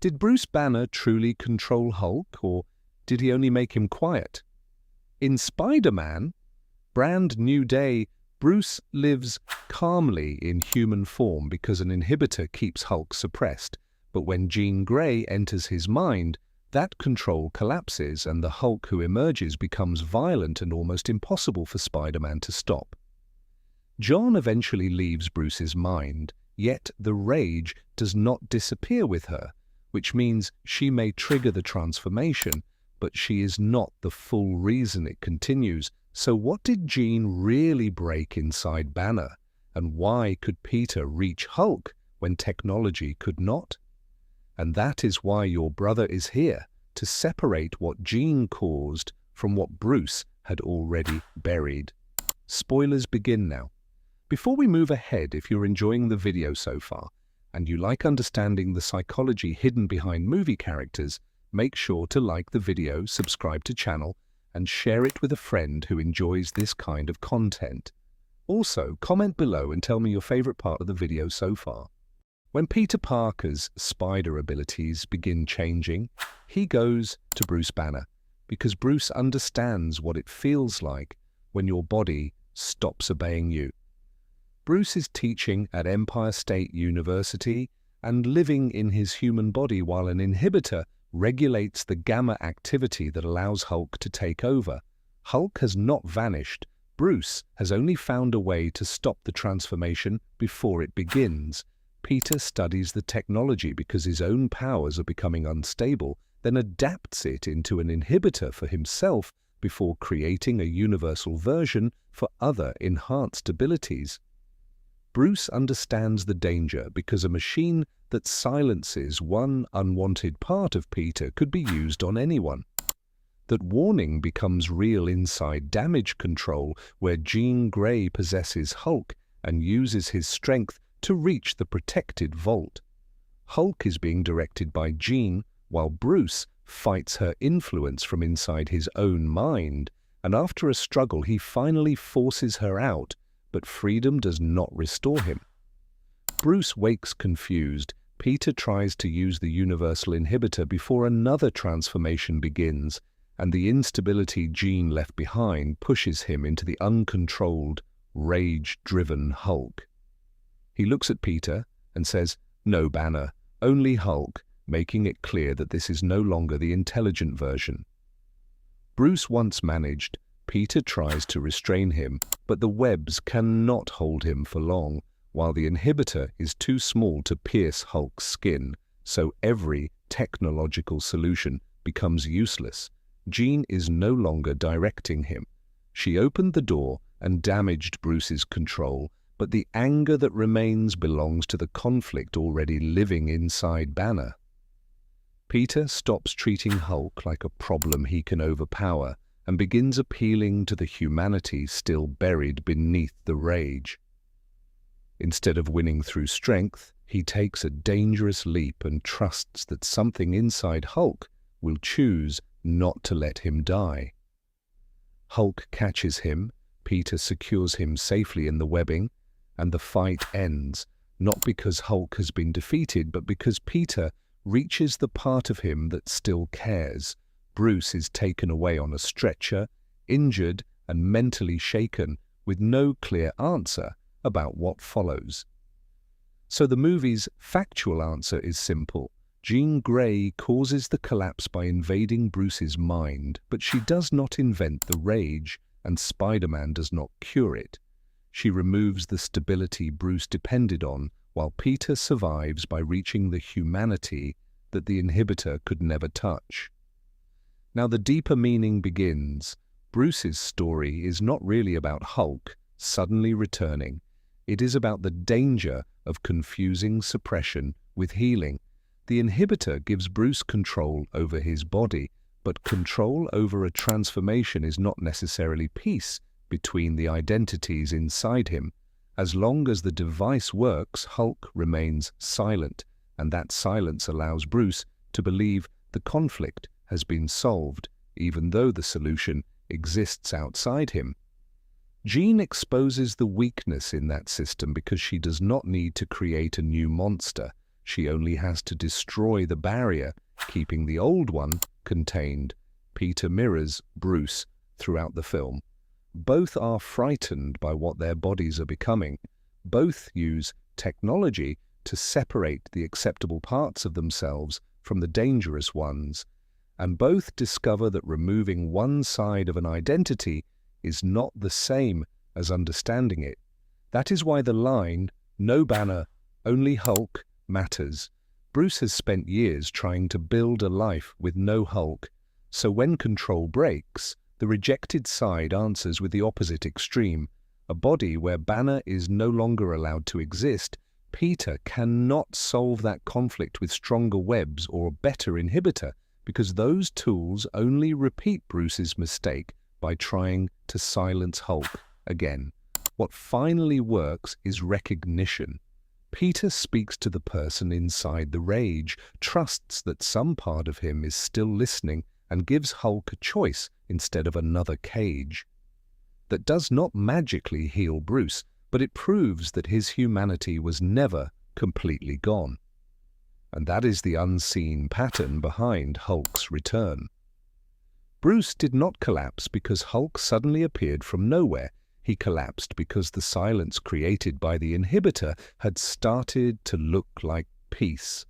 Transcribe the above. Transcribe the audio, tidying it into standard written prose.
Did Bruce Banner truly control Hulk, or did he only make him quiet? In Spider-Man, Brand New Day, Bruce lives calmly in human form because an inhibitor keeps Hulk suppressed, but when Jean Grey enters his mind, that control collapses and the Hulk who emerges becomes violent and almost impossible for Spider-Man to stop. John eventually leaves Bruce's mind, yet the rage does not disappear with her, which means she may trigger the transformation, but she is not the full reason it continues. So what did Jean really break inside Banner, and why could Peter reach Hulk when technology could not? And that is why your brother is here, to separate what Jean caused from what Bruce had already buried. Spoilers begin now. Before we move ahead, if you're enjoying the video so far, and you like understanding the psychology hidden behind movie characters, make sure to like the video, subscribe to channel, and share it with a friend who enjoys this kind of content. Also, comment below and tell me your favorite part of the video so far. When Peter Parker's spider abilities begin changing, he goes to Bruce Banner, because Bruce understands what it feels like when your body stops obeying you. Bruce is teaching at Empire State University and living in his human body while an inhibitor regulates the gamma activity that allows Hulk to take over. Hulk has not vanished. Bruce has only found a way to stop the transformation before it begins. Peter studies the technology because his own powers are becoming unstable, then adapts it into an inhibitor for himself before creating a universal version for other enhanced abilities. Bruce understands the danger because a machine that silences one unwanted part of Peter could be used on anyone. That warning becomes real inside Damage Control, where Jean Grey possesses Hulk and uses his strength to reach the protected vault. Hulk is being directed by Jean, while Bruce fights her influence from inside his own mind, and after a struggle he finally forces her out, but freedom does not restore him. Bruce wakes confused. Peter tries to use the universal inhibitor before another transformation begins, and the instability Jean left behind pushes him into the uncontrolled, rage-driven Hulk. He looks at Peter and says, "No, Banner, only Hulk," making it clear that this is no longer the intelligent version. Bruce once managed. Peter tries to restrain him, but the webs cannot hold him for long, while the inhibitor is too small to pierce Hulk's skin, so every technological solution becomes useless. Jean is no longer directing him. She opened the door and damaged Bruce's control, but the anger that remains belongs to the conflict already living inside Banner. Peter stops treating Hulk like a problem he can overpower and begins appealing to the humanity still buried beneath the rage. Instead of winning through strength, he takes a dangerous leap and trusts that something inside Hulk will choose not to let him die. Hulk catches him, Peter secures him safely in the webbing, and the fight ends, not because Hulk has been defeated, but because Peter reaches the part of him that still cares. Bruce is taken away on a stretcher, injured and mentally shaken, with no clear answer about what follows. So the movie's factual answer is simple. Jean Grey causes the collapse by invading Bruce's mind, but she does not invent the rage, and Spider-Man does not cure it. She removes the stability Bruce depended on, while Peter survives by reaching the humanity that the inhibitor could never touch. Now the deeper meaning begins. Bruce's story is not really about Hulk suddenly returning. It is about the danger of confusing suppression with healing. The inhibitor gives Bruce control over his body, but control over a transformation is not necessarily peace between the identities inside him. As long as the device works, Hulk remains silent, and that silence allows Bruce to believe the conflict has been solved, even though the solution exists outside him. Jean exposes the weakness in that system because she does not need to create a new monster. She only has to destroy the barrier, keeping the old one contained. Peter mirrors Bruce throughout the film. Both are frightened by what their bodies are becoming. Both use technology to separate the acceptable parts of themselves from the dangerous ones. And both discover that removing one side of an identity is not the same as understanding it. That is why the line, "No Banner, only Hulk," matters. Bruce has spent years trying to build a life with no Hulk, so when control breaks, the rejected side answers with the opposite extreme, a body where Banner is no longer allowed to exist. Peter cannot solve that conflict with stronger webs or a better inhibitor, because those tools only repeat Bruce's mistake by trying to silence Hulk again. What finally works is recognition. Peter speaks to the person inside the rage, trusts that some part of him is still listening, and gives Hulk a choice instead of another cage. That does not magically heal Bruce, but it proves that his humanity was never completely gone. And that is the unseen pattern behind Hulk's return. Bruce did not collapse because Hulk suddenly appeared from nowhere. He collapsed because the silence created by the inhibitor had started to look like peace.